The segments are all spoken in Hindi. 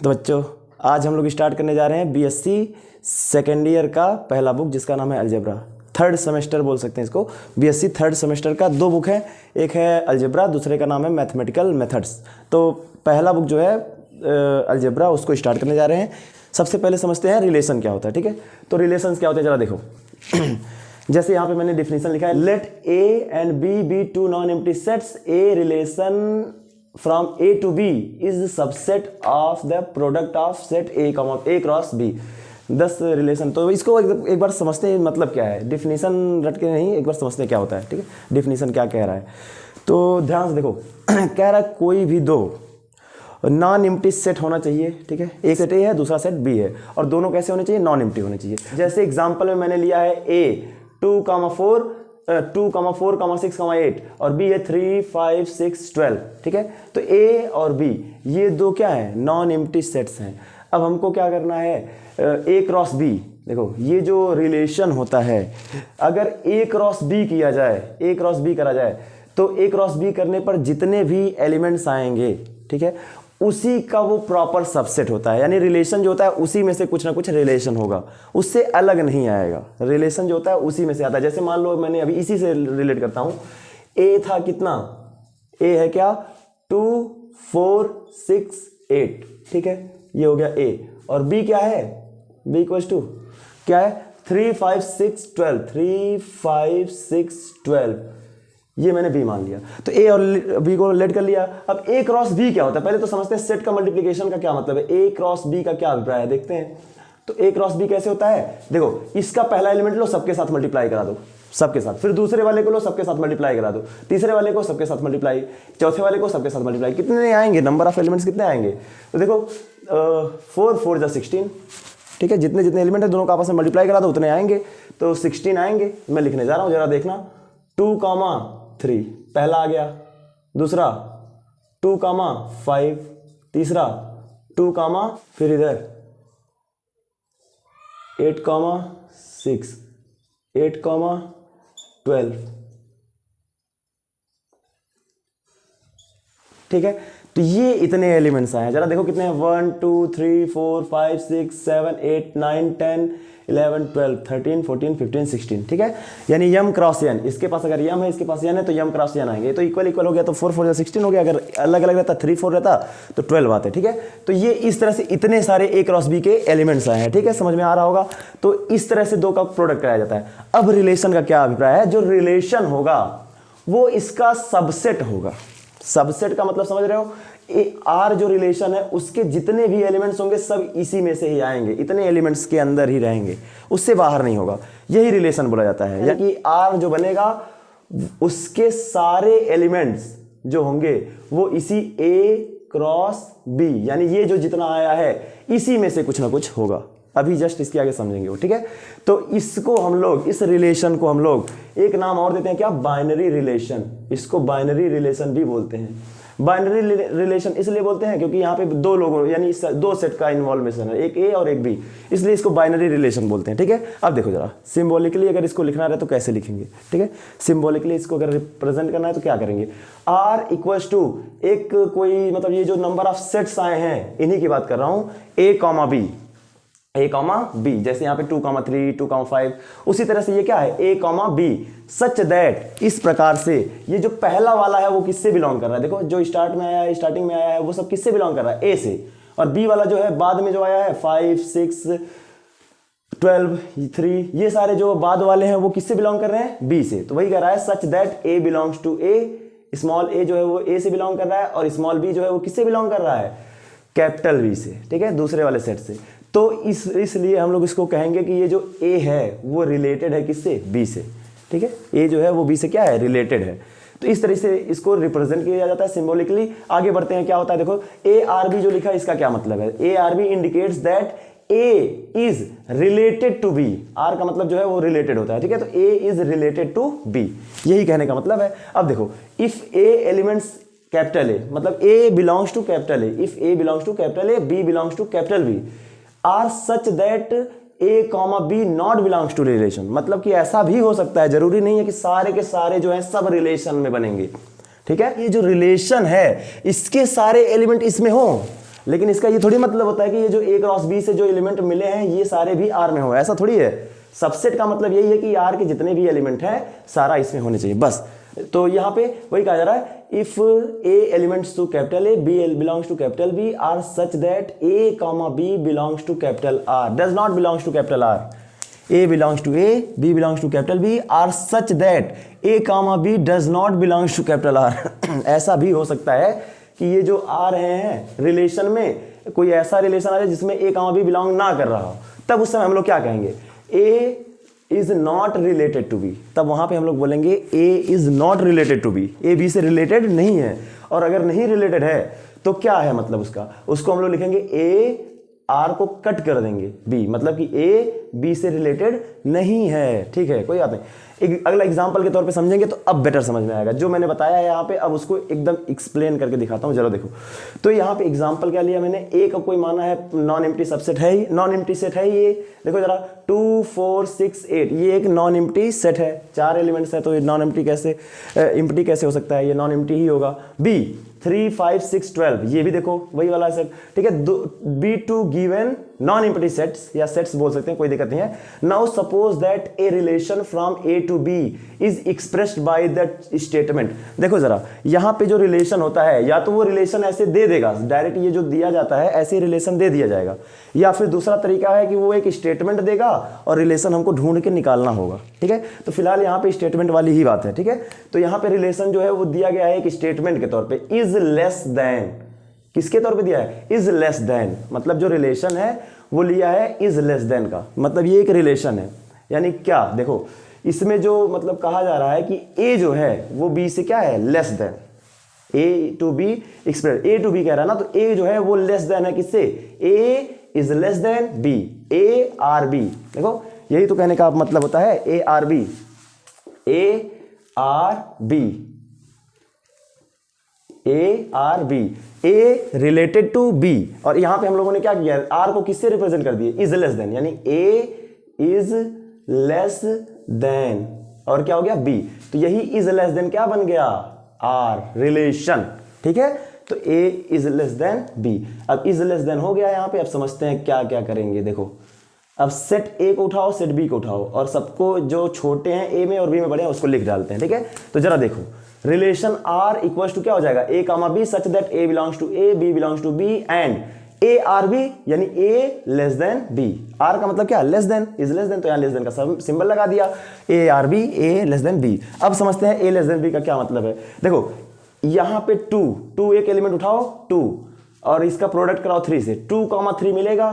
तो बच्चों आज हम लोग स्टार्ट करने जा रहे हैं बीएससी सेकेंड ईयर का पहला बुक जिसका नाम है अलजेब्रा। थर्ड सेमेस्टर बोल सकते हैं इसको। बीएससी थर्ड सेमेस्टर का दो बुक है, एक है अलजेब्रा, दूसरे का नाम है मैथमेटिकल मेथड्स। तो पहला बुक जो है अलजेब्रा, उसको स्टार्ट करने जा रहे हैं। सबसे पहले समझते हैं रिलेशन क्या होता है। ठीक है, तो रिलेशन क्या होते हैं जरा देखो। जैसे यहाँ पे मैंने डिफिनेशन लिखा है, let A and B be two non empty sets, a relation from A to B is subset of the product of set A cross B. 10 relation. तो इसको एक बार समझते हैं मतलब क्या है। डिफिनीशन रट के नहीं, एक बार समझते हैं क्या होता है। ठीक है, डिफिनीशन क्या कह रहा है तो ध्यान से देखो। कह रहा है कोई भी दो नॉन एम्प्टी सेट होना चाहिए। ठीक है, एक सेट ए है, दूसरा सेट बी है, और दोनों कैसे होने चाहिए? नॉन एम्प्टी होने चाहिए। जैसे एग्जांपल में मैंने लिया है ए 2,4, 6, 8 और बी है 3, 5, 6, 12। ठीक है, तो ए और बी ये दो क्या है? नॉन एम्प्टी सेट्स हैं। अब हमको क्या करना है? ए क्रॉस बी। देखो ये जो रिलेशन होता है, अगर ए क्रॉस बी किया जाए, ए क्रॉस बी करा जाए, तो ए क्रॉस बी करने पर जितने भी एलिमेंट्स आएंगे, ठीक है, उसी का वो प्रॉपर सबसेट होता है। यानी रिलेशन जो होता है उसी में से कुछ ना कुछ रिलेशन होगा, उससे अलग नहीं आएगा। रिलेशन जो होता है उसी में से आता है। जैसे मान लो मैंने अभी इसी से रिलेट करता हूं, ए था कितना? ए है क्या? 2, 4, 6, 8। ठीक है, ये हो गया ए। और बी क्या है? बी इक्वल्स टू क्या है? 3, 5, 6, 12। 3, 5, 6, 12 ये मैंने बी मान लिया। तो ए और बी को रिलेट कर लिया। अब ए क्रॉस बी क्या होता है? पहले तो समझते हैं सेट का मल्टीप्लिकेशन का क्या मतलब है। ए क्रॉस बी का क्या अभिप्राय है देखते हैं। तो ए क्रॉस बी कैसे होता है? देखो इसका पहला एलिमेंट लो, सबके साथ मल्टीप्लाई करा दो, सबके साथ। फिर दूसरे वाले को लो, सबके साथ मल्टीप्लाई करा दो। तीसरे वाले को सबके साथ मल्टीप्लाई, चौथे वाले को सबके साथ मल्टीप्लाई। कितने आएंगे? नंबर ऑफ एलिमेंट्स कितने आएंगे? तो देखो 4 4 जा 16। ठीक है, जितने जितने एलिमेंट है दोनों का आपस में मल्टीप्लाई करा दो उतने आएंगे। तो 16 आएंगे। मैं लिखने जा रहा हूं, जरा देखना। 2,3 पहला आ गया, दूसरा 2,5, तीसरा 2, फिर इधर 8,6, 8,12। ठीक है, तो ये इतने एलिमेंट्स आए हैं। जरा देखो कितने हैं? 1, 2, 3, 4, 5, 6, 7, 8, 9, 10, 11, 12, 13, 14, 15, 16। ठीक है, यानी यम क्रॉस एन। इसके पास अगर यम है, इसके पास एन है, तो यम क्रॉस एन आएंगे। तो इक्वल इक्वल हो गया, तो 4 4 16 हो गया। अगर अलग अलग रहता, 3 4 रहता, तो 12 आते। ठीक है, तो ये इस तरह से इतने सारे ए क्रॉस बी के एलिमेंट्स आए हैं। ठीक है, समझ में आ रहा होगा। तो इस तरह से दो का प्रोडक्ट कराया जाता है। अब रिलेशन का क्या अभिप्राय है? जो रिलेशन होगा वो इसका सबसेट होगा। सबसेट का मतलब समझ रहे हो? आर जो रिलेशन है उसके जितने भी एलिमेंट्स होंगे सब इसी में से ही आएंगे, इतने एलिमेंट्स के अंदर ही रहेंगे, उससे बाहर नहीं होगा। यही रिलेशन बोला जाता है। यानी कि आर जो बनेगा उसके सारे एलिमेंट्स जो होंगे वो इसी ए क्रॉस बी, यानी ये जो जितना आया है इसी में से कुछ ना कुछ होगा। अभी जस्ट इसके आगे समझेंगे वो। ठीक है, तो इसको हम लोग, इस रिलेशन को हम लोग एक नाम और देते हैं, क्या? Binary relation. इसको बाइनरी रिलेशन भी बोलते हैं। बाइनरी रिलेशन इसलिए बोलते हैं क्योंकि यहाँ पे दो लोगों यानी दो सेट का इन्वॉल्वेशन है, एक ए और एक बी, इसलिए इसको बाइनरी रिलेशन बोलते हैं। ठीक है, अब देखो जरा सिंबॉलिकली अगर इसको लिखना रहे तो कैसे लिखेंगे। ठीक है, सिंबॉलिकली इसको अगर रिप्रेजेंट करना है तो क्या करेंगे? आर इक्वल्स टू एक कोई मतलब ये जो नंबर ऑफ सेट्स आए हैं इन्हीं की बात कर रहा हूं, ए कॉमा बी, ए कॉमा बी। जैसे यहाँ पे 2,3, 2,5, उसी तरह से ये क्या है? ए कॉमा बी, सच दैट, इस प्रकार से ये जो पहला वाला है वो किससे बिलोंग कर रहा है? देखो जो स्टार्ट में आया है, स्टार्टिंग में आया है, वो सब किससे बिलोंग कर रहा है? ए से। और बी वाला जो है बाद में जो आया है 5, 6, 12, 3, ये सारे जो बाद वाले हैं वो किससे बिलोंग कर रहे हैं? बी से। तो वही कह रहा है such that A belongs to A. Small A जो है वो ए से बिलोंग कर रहा है, और स्मॉल बी जो है वो किससे बिलोंग कर रहा है? कैपिटल बी से। ठीक है, दूसरे वाले सेट से। तो इसलिए हम लोग इसको कहेंगे कि ये जो ए है वो रिलेटेड है किससे? बी से। ठीक है, ए जो है वो बी से क्या है? रिलेटेड है। तो इस तरह से इसको रिप्रेजेंट किया जाता है सिंबॉलिकली। आगे बढ़ते हैं, क्या होता है देखो। ए आर बी जो लिखा है इसका क्या मतलब है? A R B indicates that A is related to B. R का मतलब जो है वो रिलेटेड होता है। ठीक है, तो A is related to B, यही कहने का मतलब है। अब देखो, if A elements capital A, मतलब A belongs to capital A, if A belongs to capital A, B belongs to capital B, R such that A comma B not belongs to relation. मतलब कि ऐसा भी हो सकता है, जरूरी नहीं है कि सारे के सारे जो है सब रिलेशन में बनेंगे। ठीक है, ये जो रिलेशन है इसके सारे एलिमेंट इसमें हो, लेकिन इसका ये थोड़ी मतलब होता है कि ये जो ए क्रॉस बी से जो एलिमेंट मिले हैं ये सारे भी आर में हो, ऐसा थोड़ी है। सबसेट का मतलब यही है कि आर के जितने भी एलिमेंट हैं सारा इसमें होने चाहिए बस। तो यहाँ पे वही कहा जा रहा है, if A elements to capital A, B belongs to capital B, R such that A comma B belongs to capital R, does not belongs to capital R. A belongs to A, B belongs to capital B, are such that A comma B does not belongs to capital R। ऐसा भी हो सकता है कि ये जो आ रहे हैं रिलेशन में कोई ऐसा रिलेशन आ जाए जिसमें A comma B बिलोंग ना कर रहा हो, तब उस समय हम लोग क्या कहेंगे, A is not related to B। तब वहां पे हम लोग बोलेंगे A is not related to B, A B से रिलेटेड नहीं है। और अगर नहीं रिलेटेड है तो क्या है मतलब उसको हम लोग लिखेंगे A आर को कट कर देंगे बी, मतलब कि ए बी से रिलेटेड नहीं है। ठीक है, कोई बात नहीं। अगला एग्जांपल के तौर पे समझेंगे तो अब बेटर समझ में आएगा। जो मैंने बताया है यहाँ पे अब उसको एकदम एक्सप्लेन करके दिखाता हूँ, जरा देखो। तो यहाँ पे एग्जांपल क्या लिया मैंने, ए का कोई माना है नॉन एम्प्टी सबसेट है ही, नॉन एम्प्टी सेट है ये। देखो जरा 2 4 6 8 ये एक नॉन एम्प्टी सेट है, 4 एलिमेंट्स है, तो ये नॉन एम्प्टी कैसे एम्प्टी कैसे हो सकता है, ये नॉन एम्प्टी ही होगा। बी 3 5 6 12 ये भी देखो वही वाला सेट। ठीक है, be two given non empty sets या सेट्स बोल सकते हैं, कोई दिक्कत नहीं है। Now suppose that a relation from A to B is expressed by that statement. देखो जरा यहाँ पे जो रिलेशन होता है या तो वो रिलेशन ऐसे दे देगा डायरेक्ट, ये जो दिया जाता है ऐसे रिलेशन दे दिया जाएगा, या फिर दूसरा तरीका है कि वो एक स्टेटमेंट देगा और रिलेशन हमको ढूंढ के निकालना होगा। ठीक है, तो फिलहाल यहाँ पे स्टेटमेंट वाली ही बात है। ठीक है, तो यहाँ पे रिलेशन जो है वो दिया गया है एक स्टेटमेंट के तौर पे, इज लेस देन, किसके तौर पे दिया है, इज लेस देन, मतलब जो रिलेशन है वो लिया है इज लेस देन का, मतलब ये एक रिलेशन है। यानी क्या, देखो इसमें जो मतलब कहा जा रहा है कि ए जो है वो बी से क्या है, less than, A to B express, A to B कह रहा है ना, तो ए जो है वो लेस देन है किससे, A is less than B, A R B. देखो यही तो कहने का मतलब होता है, A R B, A R B, A R B, A related to B. और यहां पे हम लोगों ने क्या किया, आर को किससे रिप्रेजेंट कर दिए, इज लेस देन, यानी ए इज लेस देन और क्या हो गया बी, तो यही इज लेस देन क्या बन गया, आर रिलेशन। ठीक है, तो A is less than B. अब इज लेस देन हो गया यहां पे, अब समझते हैं क्या क्या करेंगे। देखो अब सेट ए को उठाओ, सेट बी को उठाओ और सबको जो छोटे हैं ए में और बी में बड़े हैं उसको लिख डालते हैं। ठीक है, तो जरा देखो रिलेशन आर इक्वल टू क्या हो जाएगा, A comma B such that A belongs to A, B belongs to B and A R B, यानी A less than B. R का मतलब क्या, less than, is less than, तो यहां लेस देन का सिंबल लगा दिया, A R B, A less than B. अब समझते हैं ए लेस देन बी का क्या मतलब है। देखो यहां पे 2 एक एलिमेंट उठाओ 2 और इसका प्रोडक्ट कराओ 3 से, 2,3 मिलेगा।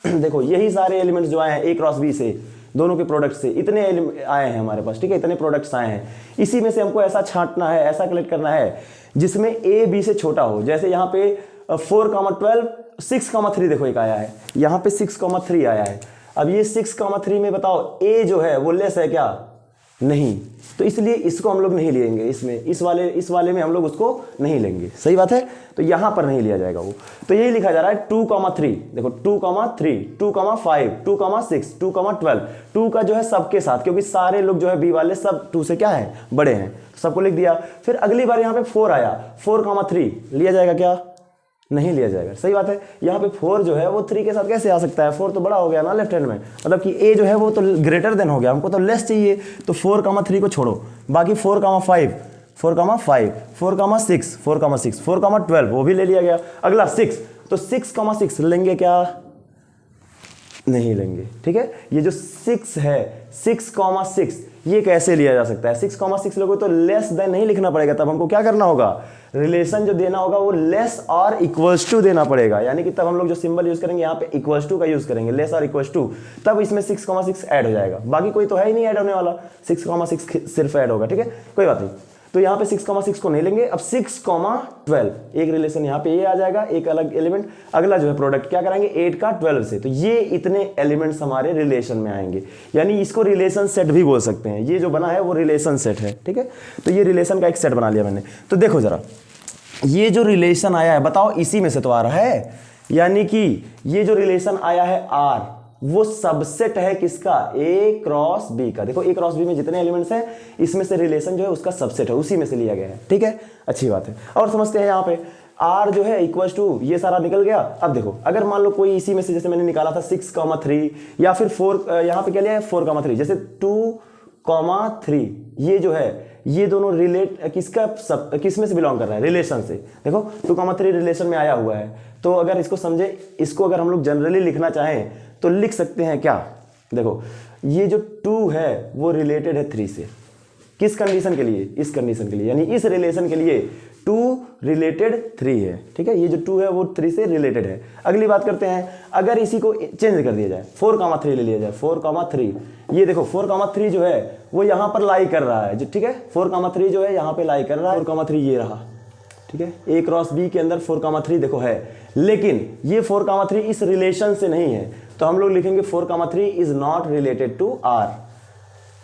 देखो यही सारे एलिमेंट्स जो आए हैं ए क्रॉस बी से, दोनों के प्रोडक्ट से इतने आए हैं हमारे पास। ठीक है, इतने प्रोडक्ट्स आए हैं, इसी में से हमको ऐसा छांटना है, ऐसा कलेक्ट करना है जिसमें ए बी से छोटा हो। जैसे यहाँ पे 4,12 6,3 देखो एक आया है, यहाँ पे 6,3 आया है। अब ये 6,3 में बताओ ए जो है वो लेस है क्या, नहीं, तो इसलिए इसको हम लोग नहीं लेंगे, इसमें इस वाले में हम लोग उसको नहीं लेंगे। सही बात है, तो यहां पर नहीं लिया जाएगा वो। तो यही लिखा जा रहा है 2,3, देखो 2,3 2,5 2,6 2,12, 2 का जो है सबके साथ, क्योंकि सारे लोग जो है बी वाले सब 2 से क्या है, बड़े हैं, सबको लिख दिया। फिर अगली बार यहाँ पे 4 आया, 4,3 लिया जाएगा क्या, नहीं लिया जाएगा। सही बात है, यहाँ पे 4 जो है वो 3 के साथ कैसे आ सकता है, 4 तो बड़ा हो गया ना लेफ्ट हैंड में, मतलब कि ए जो है वो तो ग्रेटर देन हो गया, हमको तो लेस चाहिए, तो 4,3 को छोड़ो, बाकी 4,5 4,5 4,6 4,6 4,12 वो भी ले लिया गया। अगला 6, तो 6,6 लेंगे क्या, नहीं लेंगे। ठीक है, ये जो 6 है 6,6 ये कैसे लिया जा सकता है, 6,6 लोगों तो लेस देन नहीं लिखना पड़ेगा, तब हमको क्या करना होगा, रिलेशन जो देना होगा वो लेस और इक्वल्स टू देना पड़ेगा। यानी कि तब हम लोग जो सिंबल यूज करेंगे यहाँ पे इक्वल्स टू का यूज करेंगे, लेस और इक्वल्स टू, तब इसमें 6,6 ऐड हो जाएगा। बाकी कोई तो है ही नहीं ऐड होने वाला, 6,6 सिर्फ ऐड होगा। ठीक है, कोई बात नहीं, तो यहाँ पे 6,6 को नहीं लेंगे। अब 6,12 एक रिलेशन यहाँ पे ये आ जाएगा, एक अलग एलिमेंट। अगला जो है प्रोडक्ट क्या कराएंगे 8 का 12 से, तो ये इतने एलिमेंट्स हमारे रिलेशन में आएंगे, यानी इसको रिलेशन सेट भी बोल सकते हैं। ये जो बना है वो रिलेशन सेट है। ठीक है, तो ये रिलेशन का एक सेट बना लिया मैंने। तो देखो जरा ये जो रिलेशन आया है बताओ इसी में से तो आ रहा है, यानी कि ये जो रिलेशन आया है आर वो सबसेट है किसका, ए क्रॉस बी का। देखो ए क्रॉस बी में जितने एलिमेंट्स हैं इसमें से रिलेशन जो है उसका सबसेट है, उसी में से लिया गया है। ठीक है, अच्छी बात है। और समझते हैं यहाँ पे आर जो है इक्वल टू ये सारा निकल गया। अब देखो अगर मान लो कोई इसी में से जैसे मैंने निकाला था 6,3 या फिर 4, यहाँ पे क्या लिया है 4,3, जैसे 2,3 ये जो है ये दोनों रिलेट किस में से बिलोंग कर रहा है, रिलेशन से। देखो 2,3 रिलेशन में आया हुआ है, तो अगर इसको समझे, इसको अगर हम लोग जनरली लिखना चाहें तो लिख सकते हैं क्या, देखो ये जो 2 है वो रिलेटेड है 3 से। किस कंडीशन के लिए, इस कंडीशन के लिए, यानी इस रिलेशन के लिए 2 रिलेटेड 3 है, ठीक है। ये जो 2 है वो 3 से रिलेटेड है। अगली बात करते हैं, अगर इसी को चेंज कर दिया जाए 4,3 ले लिया जाए, 4,3 ये देखो 4,3 जो है वो यहाँ पर लाई कर रहा है, ठीक है। 4,3 जो है यहाँ पे लाई कर रहा है, 4,3 ये रहा, ठीक है। A क्रॉस B के अंदर 4,3 देखो है, लेकिन ये 4,3 इस रिलेशन से नहीं है, तो हम लोग लिखेंगे 4,3 is not related to R,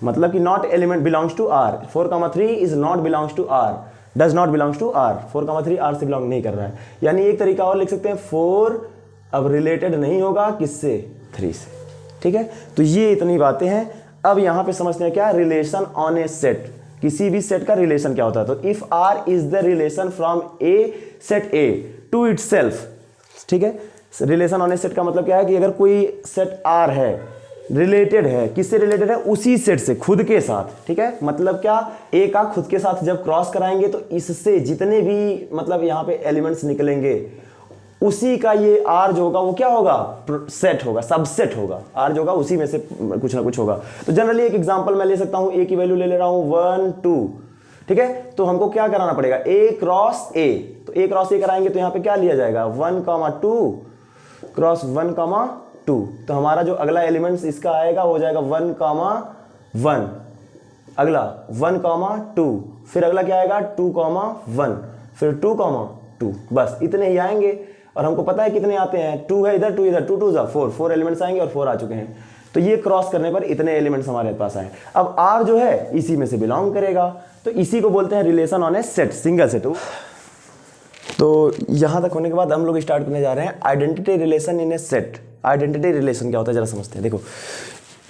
मतलब कि not element belongs to R। 4,3 is not belongs to R, does not belongs to R। 4,3 R से बिलोंग नहीं कर रहा है। यानी एक तरीका और लिख सकते हैं 4 अब रिलेटेड नहीं होगा किससे, 3 से, ठीक है। तो ये इतनी बातें हैं। अब यहाँ पे समझते हैं क्या, रिलेशन ऑन ए सेट, किसी भी सेट का रिलेशन क्या होता है। तो if R is the relation from a set A to itself, ठीक है। रिलेशन ऑन ए सेट का मतलब क्या है कि अगर कोई सेट R है, रिलेटेड है, किससे रिलेटेड है, उसी सेट से, खुद के साथ, ठीक है। मतलब क्या, ए का खुद के साथ जब क्रॉस कराएंगे तो इससे जितने भी मतलब यहाँ पे एलिमेंट्स निकलेंगे उसी का ये आर जो होगा वो क्या होगा, सेट होगा, सबसेट होगा। आर जो होगा उसी में से कुछ ना कुछ होगा। तो जनरली एक एग्जांपल मैं ले सकता हूँ, ए की वैल्यू ले रहा हूँ 1 2, ठीक है। तो हमको क्या कराना पड़ेगा, ए क्रॉस ए, तो ए क्रॉस ए कराएंगे तो यहाँ पे क्या लिया जाएगा 1,2 क्रॉस 1,2। तो हमारा जो अगला एलिमेंट्स इसका आएगा वो हो जाएगा 1,1, अगला 1,2, फिर अगला क्या आएगा 2,1, फिर 2,2, बस इतने ही आएंगे। और हमको पता है कितने आते हैं, 2 है इधर, 2 इधर, 2 2 4 एलिमेंट्स आएंगे और 4 आ चुके हैं। तो ये क्रॉस करने पर इतने एलिमेंट्स हमारे पास आए। अब आर जो है इसी में से बिलोंग करेगा, तो इसी को बोलते हैं relation on A set, single set. तो यहां तक होने के बाद हम लोग स्टार्ट करने जा रहे हैं identity relation in a set. Identity relation क्या होता है जरा समझते हैं। देखो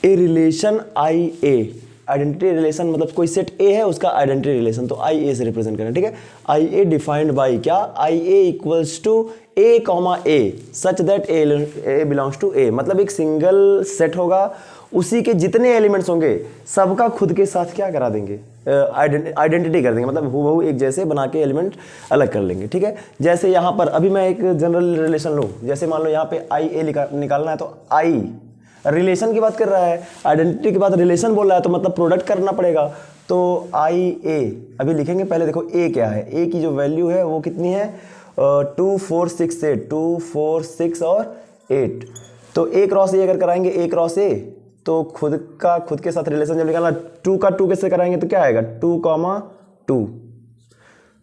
A relation I A, identity relation मतलब कोई सेट ए है उसका आइडेंटिटी रिलेशन, तो आई ए से रिप्रेजेंट करें, ठीक है। आई ए डिफाइंड बाई क्या, I A equals to A comma A such that A belongs to A, मतलब एक सिंगल सेट होगा, उसी के जितने एलिमेंट्स होंगे सबका खुद के साथ क्या करा देंगे, आइडेंटिटी कर देंगे, मतलब हूबहू एक जैसे बना के एलिमेंट अलग कर लेंगे, ठीक है। जैसे यहाँ पर अभी मैं एक जनरल रिलेशन लूँ, जैसे मान लो यहाँ पे आई ए निकालना है, तो आई रिलेशन की बात कर रहा है, आइडेंटिटी के बाद रिलेशन बोल रहा है, तो मतलब प्रोडक्ट करना पड़ेगा। तो आई ए अभी लिखेंगे, पहले देखो ए क्या है, ए की जो वैल्यू है वो कितनी है 2 4 6 8, 2 4 6 और 8। तो ए क्रॉस ए अगर कराएंगे, ए क्रॉस ए, तो खुद के साथ रिलेशन जब निकालना, 2 का 2 कैसे कराएंगे, तो क्या आएगा 2,2,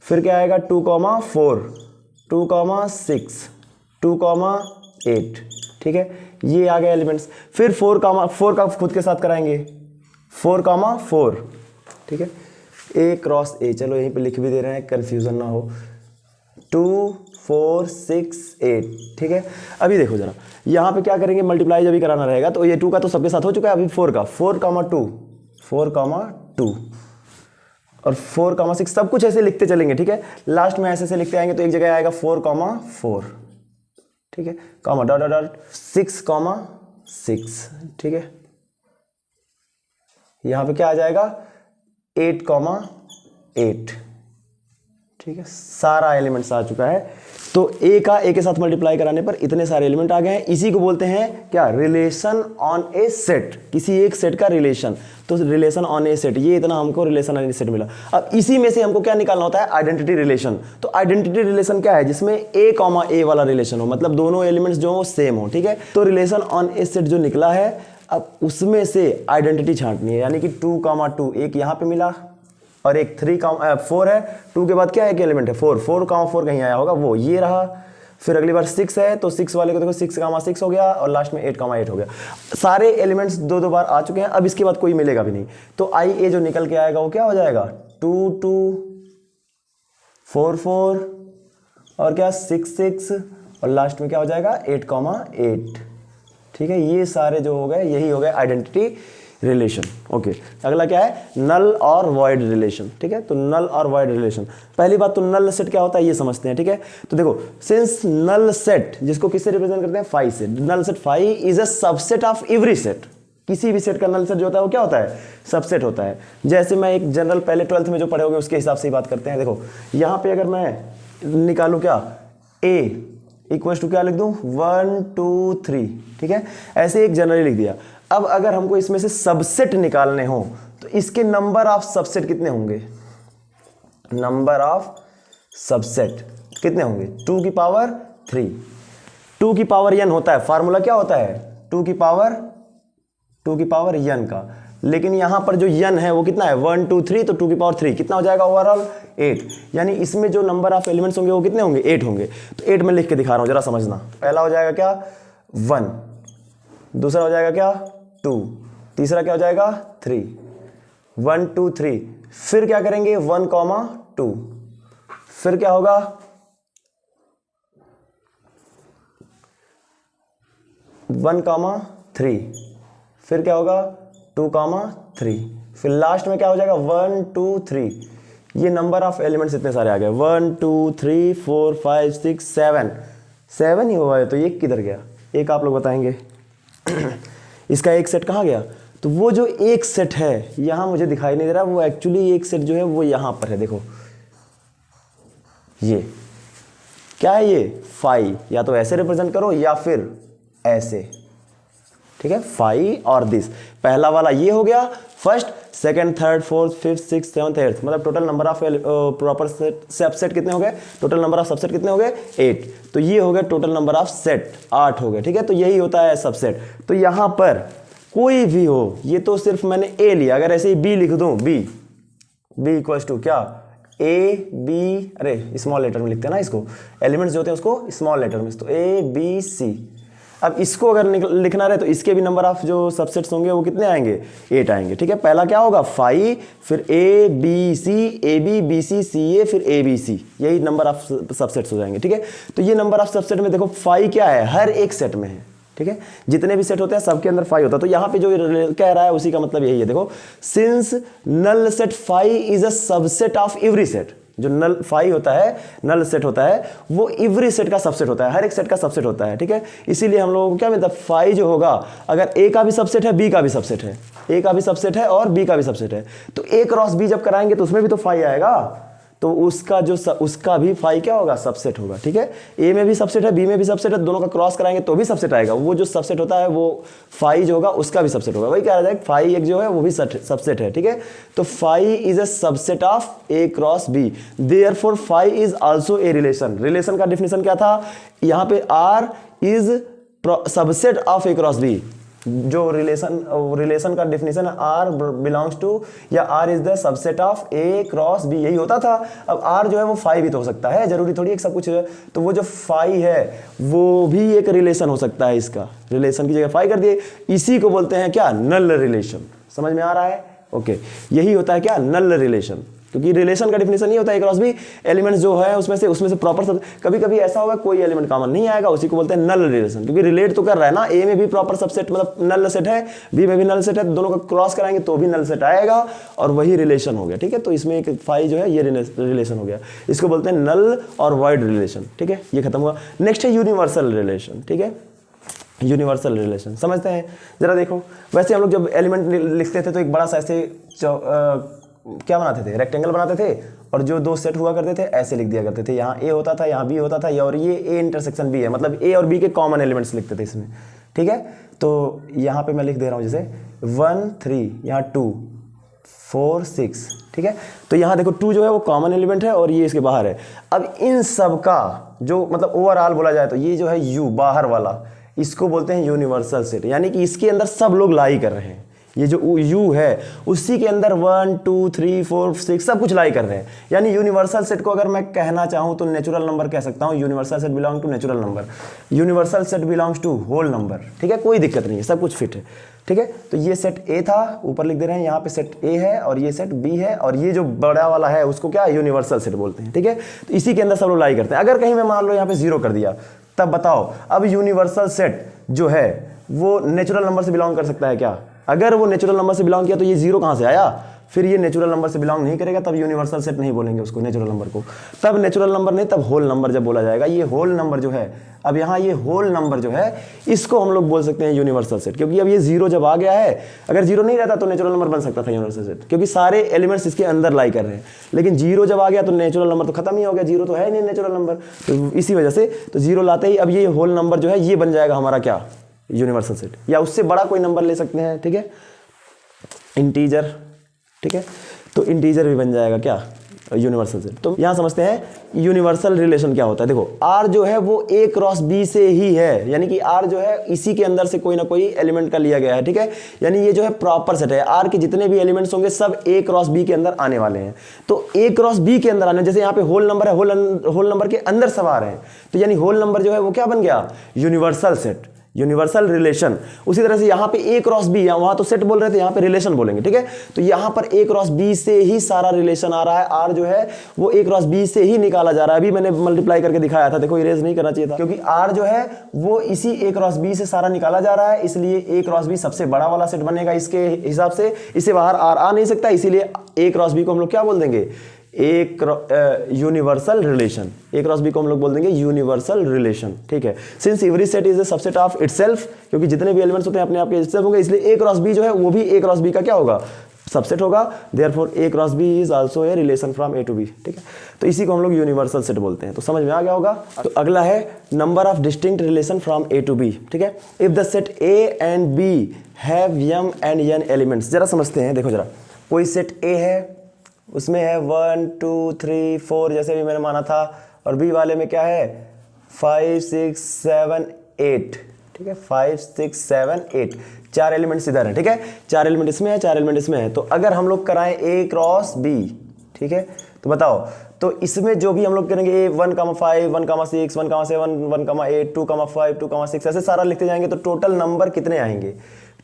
फिर क्या आएगा 2,4, 2,6, 2,8, ठीक है। ये आ गए एलिमेंट्स। फिर 4 का खुद के साथ कराएंगे 4,4, ठीक है। ए क्रॉस ए, चलो यहीं पे लिख भी दे रहे हैं कंफ्यूजन ना हो, 2 4 6 8, ठीक है। अभी देखो जरा यहाँ पे क्या करेंगे, मल्टीप्लाई जब भी कराना रहेगा, तो ये 2 का तो सबके साथ हो चुका है, अभी 4 का 4,2 और 4,6, सब कुछ ऐसे लिखते चलेंगे, ठीक है। लास्ट में ऐसे लिखते आएंगे तो एक जगह आएगा 4,4, ठीक है, कॉमा डॉट डॉट डॉट 6,6, ठीक है। यहां पे क्या आ जाएगा 8,8, ठीक है। सारा एलिमेंट्स आ चुका है। तो ए का ए के साथ मल्टीप्लाई कराने पर इतने सारे एलिमेंट आ गए हैं। इसी को बोलते हैं क्या, रिलेशन ऑन ए सेट, किसी एक सेट का रिलेशन। तो रिलेशन ऑन ए सेट, ये इतना हमको रिलेशन ऑन ए सेट मिला। अब इसी में से हमको क्या निकालना होता है, आइडेंटिटी रिलेशन। तो आइडेंटिटी रिलेशन क्या है, जिसमें ए कॉमा ए वाला रिलेशन हो, मतलब दोनों एलिमेंट्स जो सेम हो, ठीक है। तो रिलेशन ऑन ए सेट जो निकला है, अब उसमें से आइडेंटिटी छांटनी है, यानी कि 2,2 एक यहाँ पे मिला और एक 4 है, 2 के बाद क्या है, एक एलिमेंट है 4,4 कहीं आया होगा, वो ये रहा। फिर अगली बार 6 है, तो 6 वाले को देखो 6,6 हो गया और लास्ट में 8,8 हो गया। सारे एलिमेंट्स 2 बार आ चुके हैं। अब इसके बाद कोई मिलेगा भी नहीं, तो आई ए जो निकल के आएगा वो क्या हो जाएगा 2 2 4 4 और क्या 6 6 और लास्ट में क्या हो जाएगा 8,8, ठीक है। ये सारे जो हो गए, यही हो गए आइडेंटिटी रिलेशन। ओके, अगला क्या है, नल और वॉइड रिलेशन। ठीक है, तो नल और वॉइड रिलेशन, पहली बात तो नल सेट क्या होता है ये समझते हैं। ठीक है, तो देखो सिंस नल सेट जिसको किससे रिप्रेजेंट करते हैं, फाई से, null set phi is a subset of every set. किसी भी सेट का नल सेट जो होता है वो क्या होता है, सबसेट होता है। जैसे मैं एक जनरल पहले 12th में जो पढ़े होगे उसके हिसाब से ही बात करते हैं। देखो यहाँ पे अगर मैं निकालूं क्या, ए इक्वल्स टू क्या लिख दूं, 1 2 3। ठीक है, ऐसे एक जनरली लिख दिया। अब अगर हमको इसमें से सबसेट निकालने हो तो इसके नंबर ऑफ सबसेट कितने होंगे, नंबर ऑफ सबसेट कितने होंगे, 2 की पावर 3। 2 की पावर n होता है, फार्मूला क्या होता है, 2 की पावर n का। लेकिन यहां पर जो n है वो कितना है, 1 2 3, तो 2 की पावर 3 कितना हो जाएगा ओवरऑल 8। यानी इसमें जो नंबर ऑफ एलिमेंट्स होंगे वो कितने होंगे, 8 होंगे। तो 8 में लिख के दिखा रहा हूं, जरा समझना। पहला हो जाएगा क्या, 1, दूसरा हो जाएगा क्या, 2, तीसरा क्या हो जाएगा 3, 1 2 3। फिर क्या करेंगे 1 2, फिर क्या होगा 1 3, फिर क्या होगा 2 3, फिर लास्ट में क्या हो जाएगा 1 2 3। ये नंबर ऑफ एलिमेंट्स इतने सारे आ गए, 1 2 3 4 5 6 7 ही हुआ है। तो ये किधर गया, एक आप लोग बताएंगे इसका एक सेट कहाँ गया। तो वो जो एक सेट है यहां मुझे दिखाई नहीं दे रहा, वो एक्चुअली एक सेट जो है वो यहां पर है। देखो ये क्या है, ये फाई, या तो ऐसे रिप्रेजेंट करो या फिर ऐसे। ठीक है, फाई और दिस, पहला वाला ये हो गया first, second, third, fourth, fifth, six, seventh, eighth, मतलब total number of proper subset कितने हो गए, टोटल नंबर ऑफ सबसेट कितने हो गए 8। तो ये हो गया टोटल नंबर ऑफ सेट 8 हो गए। ठीक है, तो यही होता है सबसेट। तो यहां पर कोई भी हो, ये तो सिर्फ मैंने ए लिया, अगर ऐसे ही बी लिख दूं, बी इक्वल्स टू क्या, ए बी, अरे स्मॉल लेटर में लिखते हैं ना इसको, एलिमेंट्स जो होते हैं उसको स्मॉल लेटर में, तो ए बी सी। अब इसको अगर लिखना रहे तो इसके भी नंबर ऑफ जो सबसेट्स होंगे वो कितने आएंगे, 8 आएंगे। ठीक है, पहला क्या होगा फाई, फिर A B C, A B B C C A, फिर ए बी सी, यही नंबर ऑफ सबसेट्स हो जाएंगे। ठीक है, तो ये नंबर ऑफ सबसेट में देखो फाई क्या है, हर एक सेट में है। ठीक है, जितने भी सेट होते हैं सबके अंदर फाई होता है। तो यहाँ पे जो कह रहा है उसी का मतलब यही है। देखो since null set phi is a subset of every set, जो नल फाई होता है, नल सेट होता है, वो एवरी सेट का सबसेट होता है, हर एक सेट का सबसेट होता है। ठीक है, इसीलिए हम लोगों को क्या मिलता है, फाई जो होगा, अगर ए का भी सबसेट है, बी का भी सबसेट है, ए का भी सबसेट है और बी का भी सबसेट है, तो ए क्रॉस बी जब कराएंगे तो उसमें भी तो फाई आएगा, तो उसका जो उसका भी फाई क्या होगा, सबसेट होगा। ठीक है, ए में भी सबसेट है, बी में भी सबसेट है, दोनों का क्रॉस कराएंगे तो भी सबसेट आएगा। वो जो सबसेट होता है वो फाई जो होगा उसका भी सबसेट होगा। वही कह रहा है फाई एक जो है वो भी सबसेट है। ठीक है, तो phi is a subset of A cross B, therefore phi is also a relation. Relation का डेफिनेशन क्या था, यहाँ पे R is subset of A cross B, जो रिलेशन का डेफिनेशन है आर बिलोंग्स टू, या R is the subset of A cross B, यही होता था। अब आर जो है वो फाई भी तो हो सकता है, जरूरी थोड़ी एक सब कुछ है। तो वो जो फाई है वो भी एक रिलेशन हो सकता है, इसका रिलेशन की जगह फाई कर दिए, इसी को बोलते हैं क्या, नल रिलेशन। समझ में आ रहा है, ओके, यही होता है क्या, नल रिलेशन। क्योंकि रिलेशन का डेफिनेशन ये होता है क्रॉस बी, एलिमेंट्स जो है उसमें से प्रॉपर सब, कभी कभी ऐसा होगा कोई एलिमेंट कॉमन नहीं आएगा, उसी को बोलते हैं नल रिलेशन। क्योंकि रिलेट तो कर रहा है ना, ए में भी प्रॉपर सबसेट मतलब नल सेट है, बी में भी नल सेट है, दोनों का क्रॉस कराएंगे तो भी नल सेट आएगा, और वही रिलेशन हो गया। ठीक है, तो इसमें एक फाई जो है ये रिलेशन हो गया, इसको बोलते हैं नल और वॉइड रिलेशन। ठीक है, ये खत्म हुआ। नेक्स्ट है यूनिवर्सल रिलेशन। ठीक है, यूनिवर्सल रिलेशन समझते हैं, जरा देखो। वैसे हम लोग जब एलिमेंट लिखते थे तो एक बड़ा सा ऐसे क्या बनाते थे, रेक्टेंगल बनाते थे, और जो दो सेट हुआ करते थे ऐसे लिख दिया करते थे, यहाँ ए होता था, यहाँ बी होता था, और ये ए इंटरसेक्शन बी है, मतलब ए और बी के कॉमन एलिमेंट्स लिखते थे इसमें। ठीक है, तो यहाँ पे मैं लिख दे रहा हूँ जैसे 1 3, यहाँ 2 4 6। ठीक है, तो यहाँ देखो 2 जो है वो कॉमन एलिमेंट है और ये इसके बाहर है। अब इन सब का जो मतलब ओवरऑल बोला जाए तो ये जो है यू बाहर वाला, इसको बोलते हैं यूनिवर्सल सेट, यानी कि इसके अंदर सब लोग लाई कर रहे हैं। ये जो U है उसी के अंदर 1 2 3 4 6 सब कुछ लाई कर रहे हैं। यानी यूनिवर्सल सेट को अगर मैं कहना चाहूँ तो नेचुरल नंबर कह सकता हूँ, universal set belong to natural number, universal set belongs to whole number. ठीक है, कोई दिक्कत नहीं है, सब कुछ फिट है। ठीक है, तो ये सेट ए था, ऊपर लिख दे रहे हैं, यहाँ पे सेट ए है और ये सेट बी है, और ये जो बड़ा वाला है उसको क्या यूनिवर्सल सेट बोलते हैं। ठीक है, तो इसी के अंदर सब लोग लाई करते हैं। अगर कहीं मैं मान लो यहाँ पे 0 कर दिया, तब बताओ अब यूनिवर्सल सेट जो है वो नेचुरल नंबर से बिलोंग कर सकता है क्या? अगर वो नेचुरल नंबर से बिलोंग किया तो ये जीरो कहाँ से आया, फिर ये नेचुरल नंबर से बिलोंग नहीं करेगा, तब यूनिवर्सल सेट नहीं बोलेंगे उसको नेचुरल नंबर को, तब नेचुरल नंबर नहीं, तब होल नंबर जब बोला जाएगा। ये होल नंबर जो है, अब यहाँ ये होल नंबर जो है इसको हम लोग बोल सकते हैं यूनिवर्सल सेट, क्योंकि अब ये जीरो जब आ गया है, अगर जीरो नहीं रहता तो नेचुरल नंबर बन सकता था यूनिवर्सल सेट, क्योंकि सारे एलिमेंट्स इसके अंदर लाई कर रहे हैं, लेकिन जीरो जब आ गया तो नेचुरल नंबर तो खत्म ही हो गया, जीरो तो है नहीं नेचुरल नंबर, तो इसी वजह से तो जीरो लाते ही अब ये होल नंबर जो है ये बन जाएगा हमारा क्या, यूनिवर्सल सेट, या उससे बड़ा कोई नंबर ले सकते हैं, ठीक है, इंटीजर, ठीक है, तो इंटीजर भी बन जाएगा क्या, यूनिवर्सल सेट। तो यहां समझते हैं यूनिवर्सल रिलेशन क्या होता है। देखो R जो है वो A क्रॉस B से ही है, यानी कि R जो है इसी के अंदर से कोई ना कोई एलिमेंट का लिया गया है, ठीक है, यानी ये जो है प्रॉपर सेट है, R के जितने भी एलिमेंट्स होंगे सब A क्रॉस B के अंदर आने वाले हैं। तो A क्रॉस B के अंदर आने, जैसे यहाँ पे होल नंबर है, होल नंबर के अंदर सब आ रहे हैं, तो यानी होल नंबर जो है वो क्या बन गया, यूनिवर्सल सेट, यूनिवर्सल रिलेशन। उसी तरह से यहाँ पे A क्रॉस B, वहां तो सेट बोल रहे थे, यहाँ पे रिलेशन बोलेंगे, ठीक है, तो यहाँ पर A क्रॉस B से ही सारा रिलेशन आ रहा है, R जो है वो A क्रॉस B से ही निकाला जा रहा है। अभी मैंने मल्टीप्लाई करके दिखाया था, देखो इरेज नहीं करना चाहिए था, क्योंकि R जो है वो इसी A क्रॉस B से सारा निकाला जा रहा है, इसलिए A क्रॉस B सबसे बड़ा वाला सेट बनेगा इसके हिसाब से, इससे बाहर R आ नहीं सकता, इसीलिए A क्रॉस B को हम लोग क्या बोल देंगे, यूनिवर्सल रिलेशन, ए क्रॉस बी को हम लोग बोल देंगे यूनिवर्सल रिलेशन, ठीक है। Since every set is the subset of itself, क्योंकि जितने भी एलिमेंट्स होते हैं अपने आप के इटसेल्फ होंगे, इसलिए ए क्रॉस बी जो है वो भी ए क्रॉस बी का क्या होगा, सबसेट होगा, therefore A cross B is also a relation from A to B, ठीक है, तो इसी को हम लोग यूनिवर्सल सेट बोलते हैं। तो समझ में आ गया होगा। तो अगला है number of distinct relation from A to B, ठीक है। If the set A and B have m and n elements, जरा समझते हैं, देखो जरा, कोई सेट ए है, उसमें है 1 2 3 4 जैसे भी मैंने माना था, और बी वाले में क्या है 5 6 7 8, ठीक है, 5 6 7 8, चार एलिमेंट्स इधर है, ठीक है, चार एलिमेंट इसमें है, चार एलिमेंट इसमें है। तो अगर हम लोग कराएं ए क्रॉस बी, ठीक है, तो बताओ, तो इसमें जो भी हम लोग करेंगे ए 1 5 1 6 1 7 1 8 2 5 2 6 ऐसे सारा लिखते जाएंगे, तो टोटल नंबर कितने आएंगे,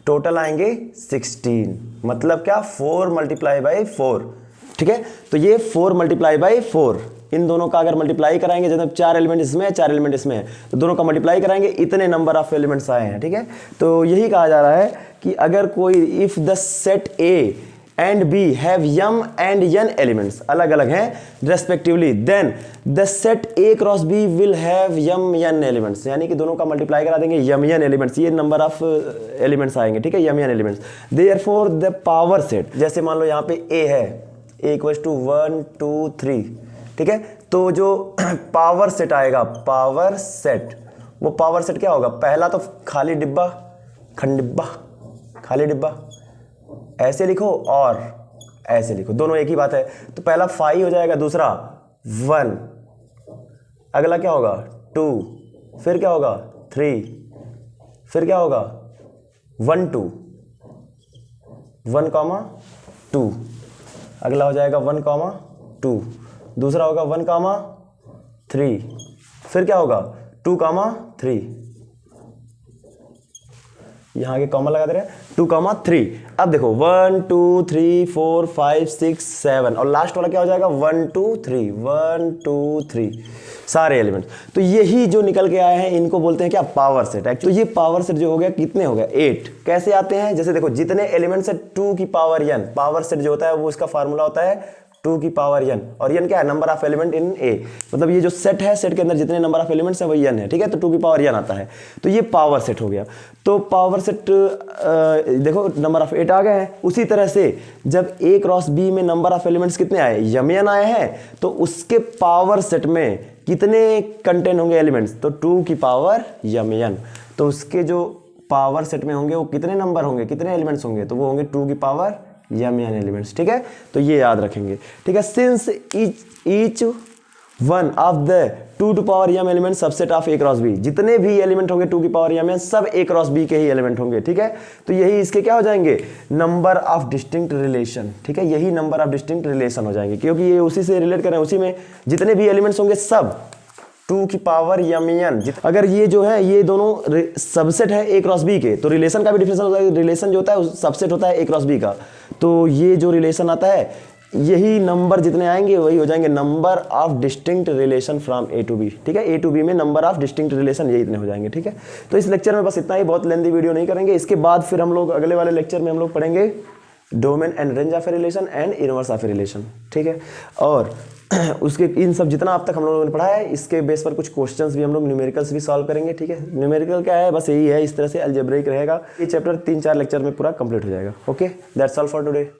टोटल आएंगे 16, मतलब क्या 4 मल्टीप्लाई बाई 4, ठीक है। तो ये 4 मल्टीप्लाई बाई 4, इन दोनों का अगर मल्टीप्लाई कराएंगे, जब चार एलिमेंट इसमें है, चार एलिमेंट इसमें है, तो दोनों का मल्टीप्लाई कराएंगे, इतने नंबर ऑफ एलिमेंट्स आए हैं, ठीक है। तो यही कहा जा रहा है कि अगर कोई, if the set A and B have m and n elements, अलग अलग हैं respectively, then the set A cross B will have m n elements, यानी कि दोनों का मल्टीप्लाई करा देंगे m n एलिमेंट्स, ये नंबर ऑफ एलिमेंट्स आएंगे, ठीक है, m n elements. Therefore the power set, जैसे मान लो यहाँ पे a है, a इक्वल्स टू 1 2 3, ठीक है, तो जो पावर सेट आएगा, पावर सेट, वो पावर सेट क्या होगा, पहला तो खाली डिब्बा, खंडिब्बा, खाली डिब्बा, ऐसे लिखो और ऐसे लिखो, दोनों एक ही बात है। तो पहला 5 हो जाएगा, दूसरा 1, अगला क्या होगा 2, फिर क्या होगा 3, फिर क्या होगा 1 2, 1 2, अगला हो जाएगा 1 2, दूसरा होगा 1 3, फिर क्या होगा 2 3, यहाँ के कॉमा लगा दे रहे हैं 2 3। अब देखो 1 2 3 4 5 6 7 और लास्ट वाला क्या हो जाएगा 1 2 3, 1 2 3, सारे एलिमेंट्स। तो यही जो निकल के आए हैं इनको बोलते हैं क्या, पावर सेट। तो ये पावर सेट जो हो गया, कितने हो गए 8। कैसे आते हैं, जैसे देखो जितने एलिमेंट्स है 2 की पावर n, पावर सेट जो होता है वो इसका फार्मूला होता है 2 की पावर n, और n क्या है, नंबर ऑफ एलिमेंट इन ए, मतलब ये जो सेट है, सेट के अंदर जितने नंबर ऑफ एलिमेंट्स है वही n है, ठीक है, तो 2 की पावर n आता है, तो ये पावर सेट हो गया। तो पावर सेट देखो नंबर ऑफ 8 आ गए हैं। उसी तरह से जब a क्रॉस b में नंबर ऑफ एलिमेंट्स कितने आए, m आए हैं, तो उसके पावर सेट में कितने कंटेंट होंगे एलिमेंट्स, तो 2 की पावर m, तो उसके जो पावर सेट में होंगे वो कितने नंबर होंगे, कितने एलिमेंट्स होंगे, तो वो होंगे 2 की पावर m एलिमेंट्स, ठीक है, तो ये याद रखेंगे, ठीक है। Since each one of the 2 to power m element subset of a cross b, जितने भी एलिमेंट होंगे 2 की पावर m सब a क्रॉस b के ही एलिमेंट होंगे, ठीक है। तो यही इसके क्या हो जाएंगे, नंबर ऑफ डिस्टिंक्ट रिलेशन, ठीक है, यही नंबर ऑफ डिस्टिंक्ट रिलेशन हो जाएंगे, क्योंकि ये उसी से रिलेट कर रहे हैं, उसी में जितने भी एलिमेंट्स होंगे सब 2 की पावर m। अगर ये जो है ये दोनों सबसेट है a क्रॉस b के, तो रिलेशन का भी डिफरेंस होता है, रिलेशन जो होता है सबसेट होता है a क्रॉस b का, तो ये जो रिलेशन आता है यही नंबर जितने आएंगे वही हो जाएंगे number of distinct relation from A to B. ठीक है, ए टू बी में नंबर ऑफ डिस्टिंक्ट रिलेशन ये इतने हो जाएंगे। ठीक है, तो इस लेक्चर में बस इतना ही, बहुत लेंदी वीडियो नहीं करेंगे। इसके बाद फिर हम लोग अगले वाले लेक्चर में हम लोग पढ़ेंगे domain and range of a relation and inverse of a relation. ठीक है, और उसके इन सब जितना अब तक हम लोगों ने पढ़ा है इसके बेस पर कुछ क्वेश्चंस भी हम लोग न्यूमेरिकल्स भी सॉल्व करेंगे। ठीक है, न्यूमेरिकल क्या है, बस यही है, इस तरह से अलजेब्रिक रहेगा। ये चैप्टर 3-4 लेक्चर में पूरा कंप्लीट हो जाएगा। Okay, that's all for today.